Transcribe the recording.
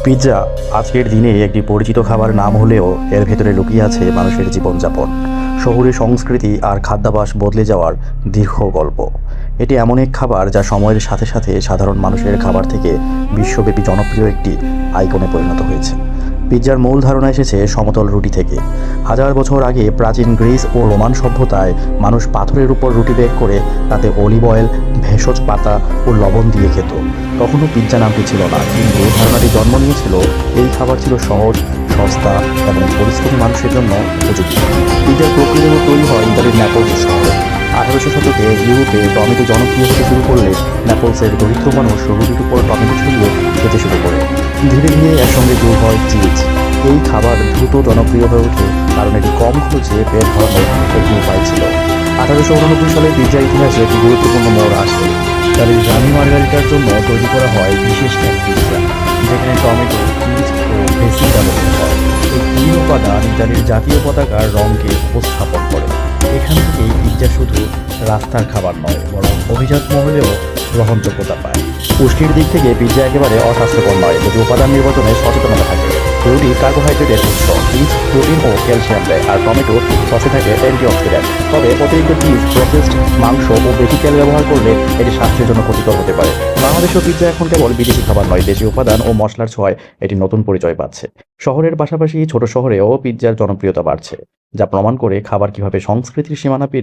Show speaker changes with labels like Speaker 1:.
Speaker 1: Pizza আজকের দিনে একটি পরিচিত খাবার নাম হলেও এর ভেতরে লুকিয়ে আছে মানুষের জীবনযাপন, শহুরে সংস্কৃতি আর খাদ্যাভ্যাস বদলে যাওয়ার দীর্ঘ গল্প। এটি এমন এক খাবার যা সময়ের সাথে সাথে সাধারণ মানুষের খাবার থেকে বিশ্বব্যাপী জনপ্রিয় একটি আইকনে পরিণত হয়েছে। পিৎজার মূল ধারণা এসেছে সমতল রুটি থেকে। হাজার বছর আগে প্রাচীন গ্রিস ও রোমান সভ্যতায় মানুষ পাথরের উপর রুটি বেক করে তাতে অলিভ অয়েল, ভেষজ পাতা ও লবণ দিয়ে খেত। তখনও পিৎজা নামটি ছিল না, কিন্তু ধারণাটি জন্ম নিয়েছিল এই খাবার ছিল সহজ, সস্তা এবং পরিশ্রমী মানুষের জন্য উপযুক্ত। পিৎজার প্রকৃত তৈরি হয় ইতালির ন্যাপলস শহরে। 1800 শতকে ইউরোপে টমেটো জনপ্রিয় হতে শুরু করলে ন্যাপলসের দরিদ্র মানুষ রুটির উপর টমেটো ছড়িয়ে খেতে শুরু করে। ধীরে ধীরে একসঙ্গে যোগ হয় চিজ। এই খাবার দ্রুত জনপ্রিয় হয়ে ওঠে কারণ এটি কম খরচে পেট ভরানোর একটি উপায় ছিল। 1889 সালে পিৎজা ইতিহাসে একটি গুরুত্বপূর্ণ মোড় আসে। ইতালির রানী মার্গারিটার জন্য তৈরি করা হয় বিশেষ এক পিৎজা, যেখানে টমেটো, চিজ ও ভেসি ব্যবহৃত হয়। এই তিন উপাদান ইতালির জাতীয় পতাকার রঙকে উপস্থাপন করে। এখান থেকেই পিৎজা শুধু রাস্তার খাবার নয়, বরং অভিজাত মহলেও গ্রহণযোগ্যতা পায়। পুষ্টির দিক থেকে পিৎজা একেবারে অস্বাস্থ্যকর নয় যদি উপাদান নির্বাচনে সচেতনতা থাকে। রুটি কার্বোহাইড্রেটের উৎস, চিজ প্রোটিন ও ক্যালসিয়াম দেয়, আর টমেটো সসে থাকে অ্যান্টিঅক্সিডেন্ট। তবে অতিরিক্ত চিজ, প্রসেসড মাংস ও বেশি তেল ব্যবহার করলে এটি স্বাস্থ্যের জন্য ক্ষতিকর হতে পারে। বাংলাদেশেও পিৎজা এখন কেবল বিদেশি খাবার নয়, দেশি উপাদান ও মশলার ছোঁয়ায় এটি নতুন পরিচয় পাচ্ছে। শহরের পাশাপাশি ছোট শহরেও পিৎজার জনপ্রিয়তা বাড়ছে, যা প্রমাণ করে খাবার কিভাবে সংস্কৃতির সীমানা পেরিয়ে